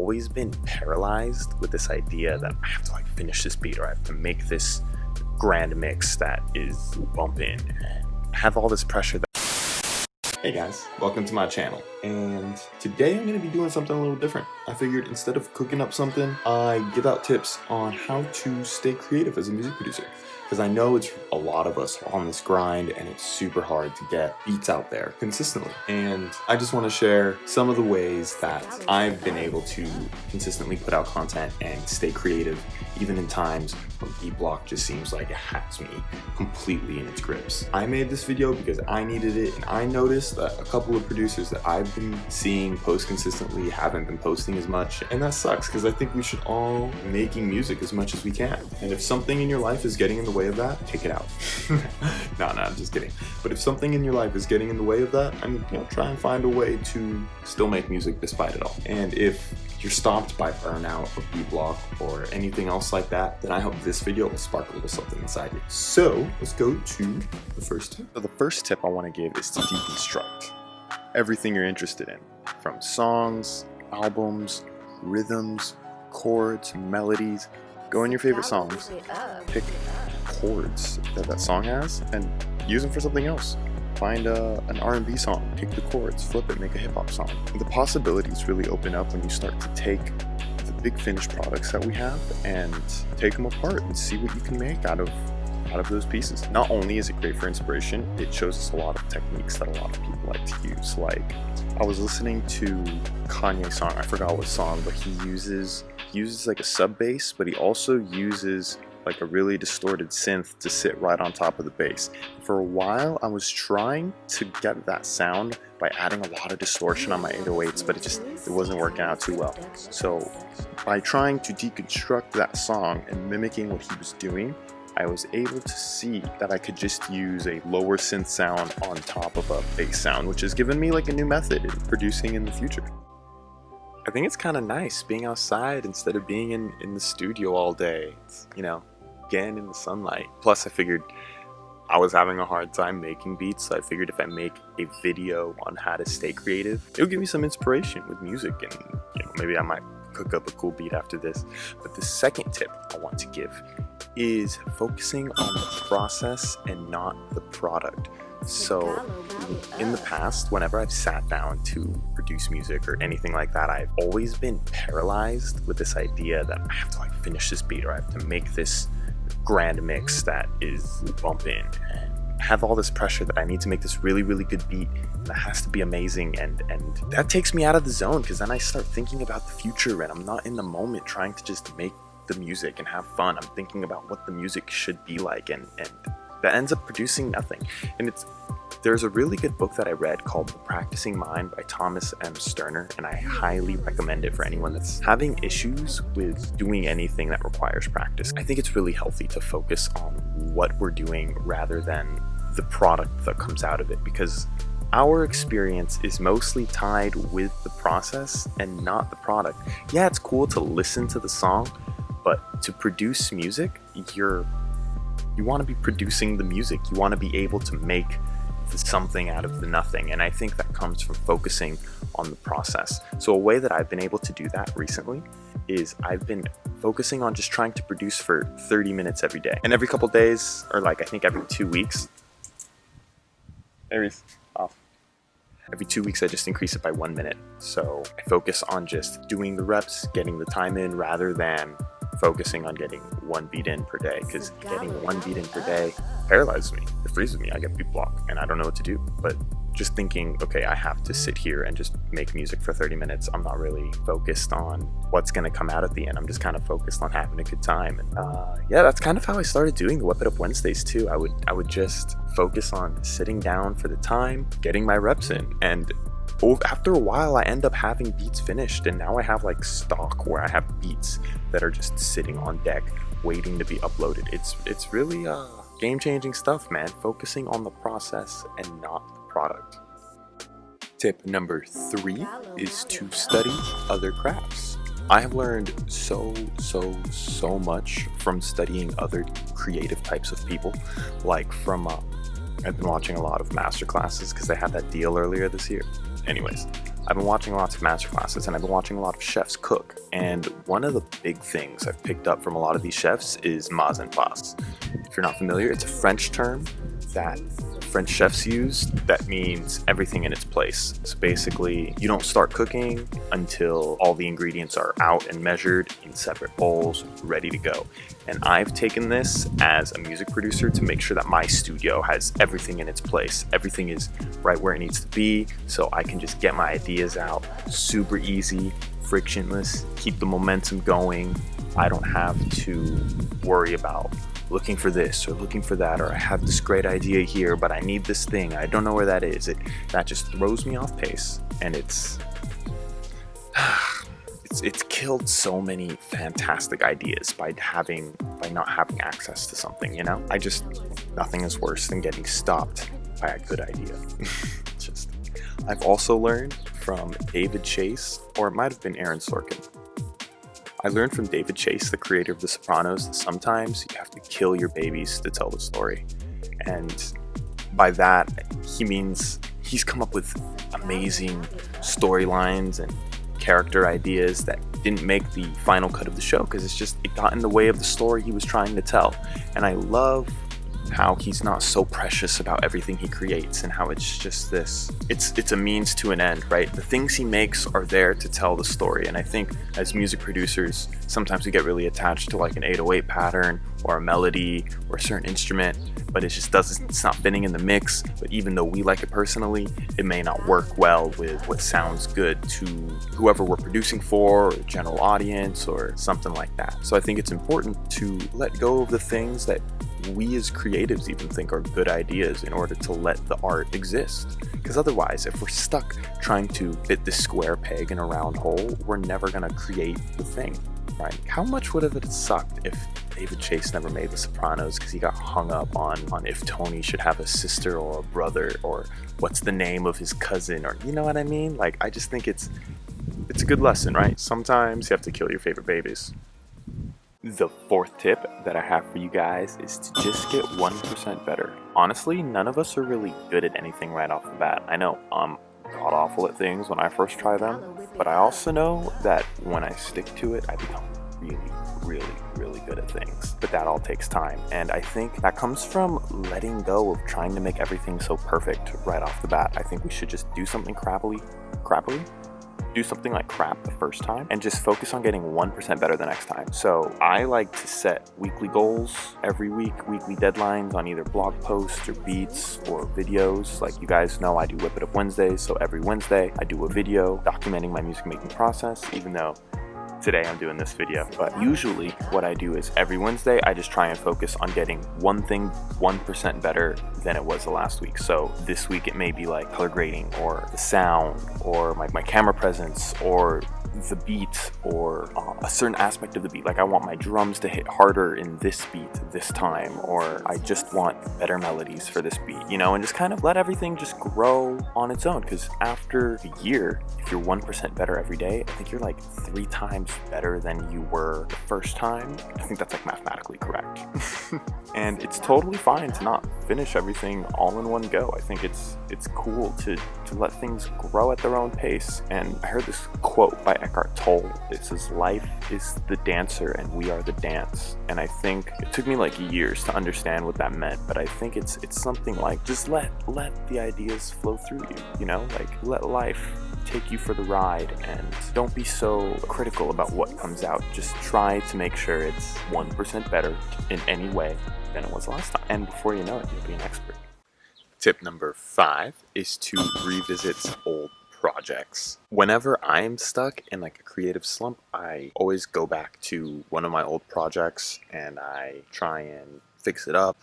always been paralyzed with this idea that I have to like finish this beat, or I have to make this grand mix that is bumping, and have all this pressure that... Hey guys, welcome to my channel, and today I'm going to be doing something a little different. I figured instead of cooking up something, I give out tips on how to stay creative as a music producer. Because I know it's a lot of us on this grind and it's super hard to get beats out there consistently. And I just want to share some of the ways that I've been able to consistently put out content and stay creative even in times when beat block just seems like it has me completely in its grips. I made this video because I needed it, and I noticed that a couple of producers that I've been seeing post consistently haven't been posting as much, and that sucks because I think we should all be making music as much as we can. And if something in your life is getting in the way of that, take it out. No, I'm just kidding. But if something in your life is getting in the way of that, I mean, try and find a way to still make music despite it all. And if you're stopped by burnout or beat block or anything else like that, then I hope this video will spark a little something inside you. So let's go to the first tip. So the first tip I want to give is to deconstruct everything you're interested in, from songs, albums, rhythms, chords, melodies. Go in your favorite songs, pick chords that song has, and use them for something else. Find an R&B song, take the chords, flip it, make a hip-hop song. The possibilities really open up when you start to take the big finished products that we have and take them apart and see what you can make out of those pieces. Not only is it great for inspiration, it shows us a lot of techniques that a lot of people like to use. Like, I was listening to Kanye's song, I forgot what song, but he uses like a sub bass, but he also uses like a really distorted synth to sit right on top of the bass. For a while, I was trying to get that sound by adding a lot of distortion on my 808s, but it wasn't working out too well. So by trying to deconstruct that song and mimicking what he was doing, I was able to see that I could just use a lower synth sound on top of a bass sound, which has given me like a new method in producing in the future. I think it's kind of nice being outside instead of being in the studio all day. It's, getting in the sunlight. Plus, I figured I was having a hard time making beats, so I figured if I make a video on how to stay creative, it'll give me some inspiration with music, and maybe I might cook up a cool beat after this. But the second tip I want to give is focusing on the process and not the product. So in the past, whenever I've sat down to produce music or anything like that, I've always been paralyzed with this idea that I have to like finish this beat, or I have to make this grand mix that is bumping, and have all this pressure that I need to make this really, really good beat, and that has to be amazing, and that takes me out of the zone, because then I start thinking about the future and I'm not in the moment trying to just make the music and have fun. I'm thinking about what the music should be like, and that ends up producing nothing. And there's a really good book that I read called The Practicing Mind by Thomas M. Sterner, and I highly recommend it for anyone that's having issues with doing anything that requires practice. I think it's really healthy to focus on what we're doing rather than the product that comes out of it, because our experience is mostly tied with the process and not the product. Yeah, it's cool to listen to the song, but to produce music, you want to be producing the music. You want to be able to make something out of the nothing, and I think that comes from focusing on the process. So a way that I've been able to do that recently is I've been focusing on just trying to produce for 30 minutes every day, and every couple days, or like I think every 2 weeks, every 2 weeks I just increase it by 1 minute. So I focus on just doing the reps, getting the time in, rather than focusing on getting one beat in per day, because getting one beat in per day paralyzes me. It freezes me. I get beat block and I don't know what to do. But just thinking, okay, I have to sit here and just make music for 30 minutes. I'm not really focused on what's going to come out at the end. I'm just kind of focused on having a good time. And yeah, that's kind of how I started doing the Whip It Up Wednesdays too. I would just focus on sitting down for the time, getting my reps in, and after a while I end up having beats finished, and now I have like stock where I have beats that are just sitting on deck waiting to be uploaded. It's really game-changing stuff, man. Focusing on the process and not the product. Tip number 3 is to study other crafts. I have learned so much from studying other creative types of people, like I've been watching a lot of master classes because they had that deal earlier this year. Anyways, I've been watching lots of masterclasses and I've been watching a lot of chefs cook. And one of the big things I've picked up from a lot of these chefs is mise en place. If you're not familiar, it's a French term that French chefs use that means everything in its place. So basically, you don't start cooking until all the ingredients are out and measured in separate bowls, ready to go. And I've taken this as a music producer to make sure that my studio has everything in its place. Everything is right where it needs to be, so I can just get my ideas out super easy, frictionless, keep the momentum going. I don't have to worry about looking for this or looking for that, or I have this great idea here, but I need this thing. I don't know where that is. That just throws me off pace, and it's killed so many fantastic ideas by not having access to something, you know? Nothing is worse than getting stopped by a good idea. I've also learned from David Chase, or it might have been Aaron Sorkin. I learned from David Chase, the creator of The Sopranos, that sometimes you have to kill your babies to tell the story. And by that, he means he's come up with amazing storylines and character ideas that didn't make the final cut of the show because it got in the way of the story he was trying to tell. And I love how he's not so precious about everything he creates and how it's just it's a means to an end, right? The things he makes are there to tell the story. And I think as music producers, sometimes we get really attached to like an 808 pattern or a melody or a certain instrument, but it's not fitting in the mix. But even though we like it personally, it may not work well with what sounds good to whoever we're producing for, or general audience, or something like that. So I think it's important to let go of the things that we as creatives even think are good ideas in order to let the art exist. Because otherwise, if we're stuck trying to fit this square peg in a round hole, we're never going to create the thing, right? How much would have it sucked if David Chase never made The Sopranos because he got hung up on if Tony should have a sister or a brother, or what's the name of his cousin, or you know what I mean? Like, I just think it's a good lesson, right? Sometimes you have to kill your favorite babies. The fourth tip that I have for you guys is to just get 1% better. Honestly, none of us are really good at anything right off the bat. I know I'm god-awful at things when I first try them, but I also know that when I stick to it, I become really, really, really good at things. But that all takes time, and I think that comes from letting go of trying to make everything so perfect right off the bat. I think we should just do something do something like crap the first time and just focus on getting 1% better the next time. So I like to set weekly goals every week, weekly deadlines on either blog posts or beats or videos. Like you guys know, I do Whip It Up Wednesdays, so every Wednesday I do a video documenting my music making process, even though today I'm doing this video. But usually what I do is every Wednesday I just try and focus on getting one thing 1% better than it was the last week. So this week it may be like color grading, or the sound, or my camera presence, or the beat, or a certain aspect of the beat. Like I want my drums to hit harder in this beat this time, or I just want better melodies for this beat, you know, and just kind of let everything just grow on its own. Because after a year, if you're 1% better every day, I think you're like 3 times better than you were the first time. I think that's like mathematically correct. And it's totally fine to not finish everything all in one go. I think it's cool to let things grow at their own pace. And I heard this quote by Eckhart Tolle. It says, "Life is the dancer and we are the dance." And I think it took me like years to understand what that meant, but I think it's something like just let the ideas flow through you, you know, like let life take you for the ride, and don't be so critical about what comes out. Just try to make sure it's 1% better in any way than it was last time, and before you know it, you'll be an expert. Tip number 5 is to revisit old projects. Whenever I'm stuck in like a creative slump, I always go back to one of my old projects and I try and fix it up,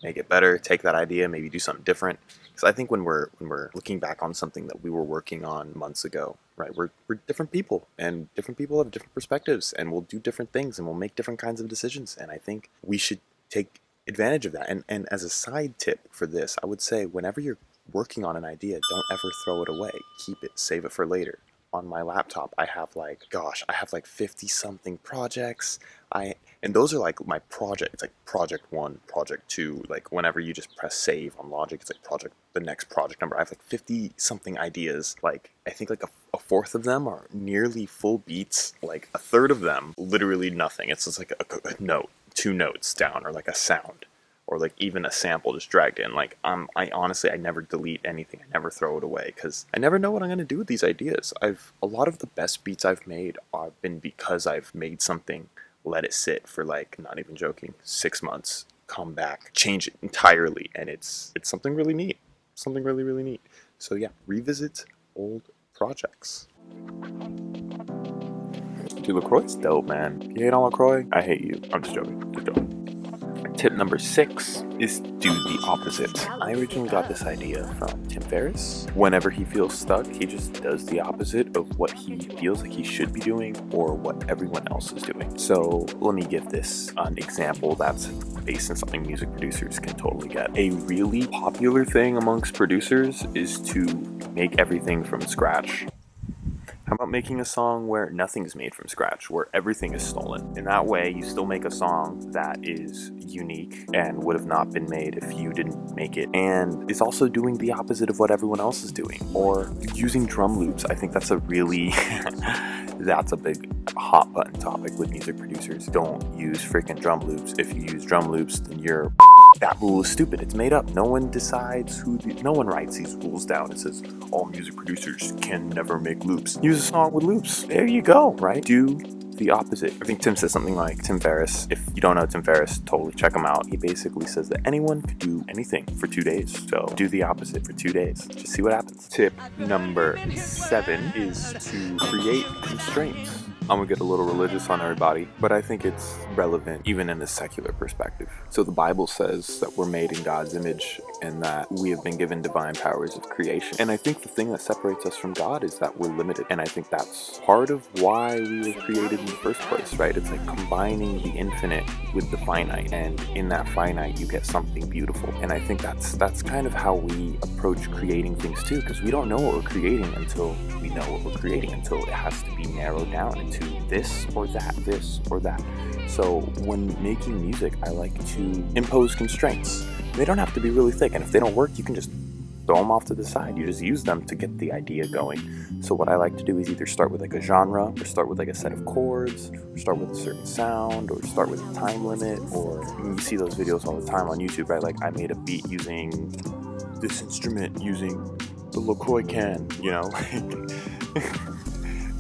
make it better, take that idea, maybe do something different. Because I think when we're looking back on something that we were working on months ago, right, we're different people, and different people have different perspectives, and we'll do different things, and we'll make different kinds of decisions. And I think we should take advantage of that. And as a side tip for this, I would say whenever you're working on an idea, don't ever throw it away. Keep it, save it for later. on my laptop, I have like, gosh, I have like 50 something projects. And those are like my project. It's like project 1, project 2. Like whenever you just press save on Logic, it's like the next project number. I have like 50 something ideas. Like I think like a fourth of them are nearly full beats. Like a third of them, literally nothing. It's just like a note, 2 notes down, or like a sound, or like even a sample just dragged in. Like I honestly, I never delete anything. I never throw it away because I never know what I'm gonna do with these ideas. A lot of the best beats I've made have been because I've made something, let it sit for like, not even joking, 6 months, come back, change it entirely, and it's something really neat. Something really, really neat. So yeah, revisit old projects. Dude, LaCroix's dope, man. If you hate on LaCroix, I hate you. I'm just joking. Just joking. Tip number 6 is do the opposite. I originally got this idea from Tim Ferriss. Whenever he feels stuck, he just does the opposite of what he feels like he should be doing or what everyone else is doing. So let me give this an example that's based on something music producers can totally get. A really popular thing amongst producers is to make everything from scratch. How about making a song where nothing's made from scratch, where everything is stolen? In that way, you still make a song that is unique and would have not been made if you didn't make it, and it's also doing the opposite of what everyone else is doing. Or using drum loops. I think that's a really that's a big hot button topic with music producers. Don't use freaking drum loops. If you use drum loops, then you're that rule is stupid. It's made up. No one decides no one writes these rules down. It says all music producers can never make loops. Use a song with loops. There you go, right? Do the opposite. I think Tim says something like, Tim Ferriss, if you don't know Tim Ferriss, totally check him out. He basically says that anyone could do anything for 2 days. So do the opposite for 2 days. Just see what happens. Tip number 7 is to create constraints. I'm gonna get a little religious on everybody, but I think it's relevant even in a secular perspective. So the Bible says that we're made in God's image and that we have been given divine powers of creation. And I think the thing that separates us from God is that we're limited. And I think that's part of why we were created in the first place, right? It's like combining the infinite with the finite. And in that finite, you get something beautiful. And I think that's kind of how we approach creating things too, because we don't know what we're creating until we know what we're creating, until it has to be narrowed down into this or that, this or that. So when making music, I like to impose constraints. They don't have to be really thick, and if they don't work, you can just throw them off to the side. You just use them to get the idea going. So what I like to do is either start with like a genre, or start with like a set of chords, or start with a certain sound, or start with a time limit, or you see those videos all the time on YouTube, right? Like I made a beat using this instrument, using the LaCroix can, you know?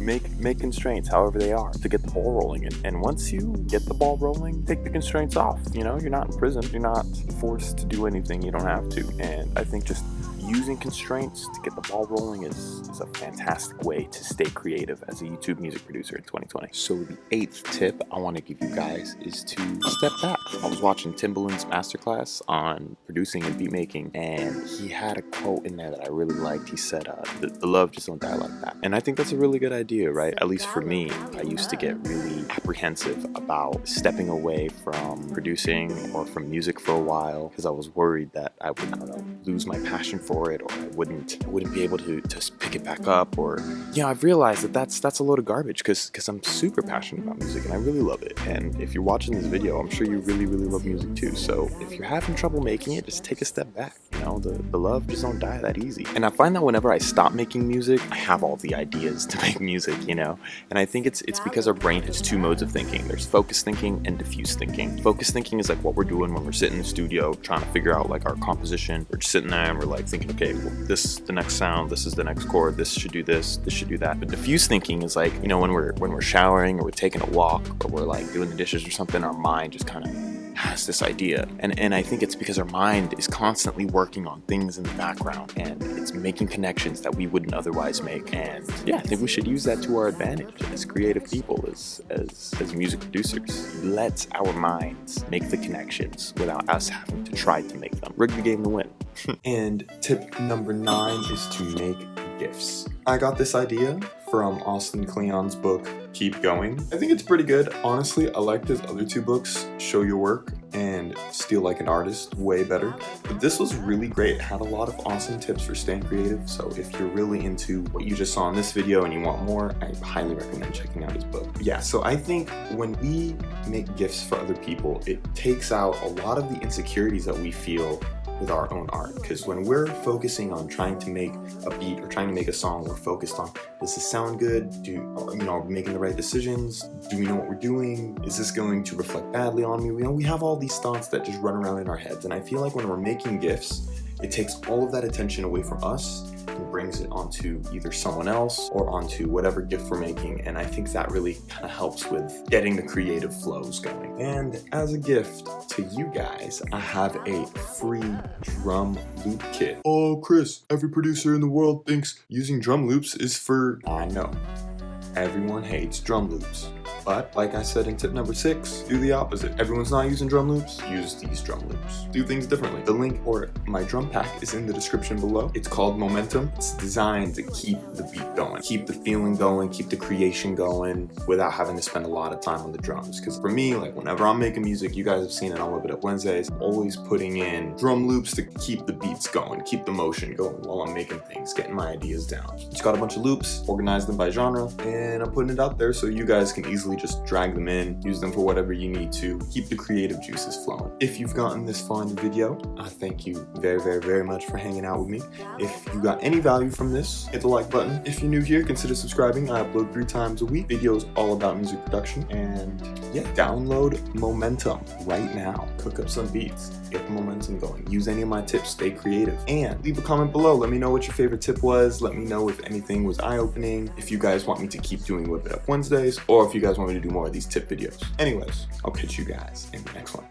Make constraints however they are to get the ball rolling. And once you get the ball rolling, take the constraints off. You know, you're not in prison. You're not forced to do anything you don't have to. And I think just using constraints to get the ball rolling is a fantastic way to stay creative as a YouTube music producer in 2020. So the 8th tip I want to give you guys is to step back. I was watching Timbaland's masterclass on producing and beat making, and he had a quote in there that I really liked. He said, the love just don't die like that. And I think that's a really good idea, right? At least for me, I used to get really apprehensive about stepping away from producing or from music for a while because I was worried that I would, I don't know, lose my passion for it, or I wouldn't be able to pick it back up. Or, you know, I've realized that that's a load of garbage because I'm super passionate about music and I really love it. And if you're watching this video, I'm sure you really, really love music too. So if you're having trouble making it, just take a step back. You know, the love just don't die that easy. And I find that whenever I stop making music, I have all the ideas to make music, you know? And I think it's because our brain has 2 modes of thinking. There's focus thinking and diffuse thinking. Focus thinking is like what we're doing when we're sitting in the studio trying to figure out like our composition. We're just sitting there and we're like thinking, okay, well, this is the next sound, this is the next chord, this should do this should do that. But diffuse thinking is like, you know, when we're showering or we're taking a walk or we're like doing the dishes or something, our mind just kind of has this idea. And I think it's because our mind is constantly working on things in the background and it's making connections that we wouldn't otherwise make. And yeah, I think we should use that to our advantage as creative people, as music producers. Let our minds make the connections without us having to try to make them. Rig the game to win. And tip number 9 is to make gifts. I got this idea from Austin Kleon's book, Keep Going. I think it's pretty good. Honestly, I liked his other 2 books, Show Your Work and steal like an artist way better. But this was really great. It had a lot of awesome tips for staying creative. So if you're really into what you just saw in this video and you want more, I highly recommend checking out his book. Yeah, so I think when we make gifts for other people, it takes out a lot of the insecurities that we feel with our own art, because when we're focusing on trying to make a beat or trying to make a song, we're focused on, does this sound good? Are we making the right decisions? Do we know what we're doing? Is this going to reflect badly on me? We have all these thoughts that just run around in our heads, and I feel like when we're making gifts, it takes all of that attention away from us and brings it onto either someone else or onto whatever gift we're making, and I think that really kind of helps with getting the creative flows going. And as a gift to you guys, I have a free drum loop kit. Oh, Chris, every producer in the world thinks using drum loops is for... I know, everyone hates drum loops. But like I said in tip number 6, do the opposite. Everyone's not using drum loops, use these drum loops. Do things differently. The link for my drum pack is in the description below. It's called Momentum. It's designed to keep the beat going, keep the feeling going, keep the creation going without having to spend a lot of time on the drums. Because for me, like whenever I'm making music, you guys have seen it on Whip It Up Wednesdays, I'm always putting in drum loops to keep the beats going, keep the motion going while I'm making things, getting my ideas down. Just got a bunch of loops, organized them by genre, and I'm putting it out there so you guys can easily just drag them in, use them for whatever you need to, keep the creative juices flowing. If you've gotten this far in the video, I thank you very, very, very much for hanging out with me. If you got any value from this, hit the like button. If you're new here, consider subscribing. I upload 3 times a week, videos all about music production, and yeah, download Momentum right now. Cook up some beats, get the momentum going. Use any of my tips, stay creative, and leave a comment below. Let me know what your favorite tip was. Let me know if anything was eye-opening, if you guys want me to keep doing Whip It Up Wednesdays, or if you guys want me to do more of these tip videos. Anyways, I'll catch you guys in the next one.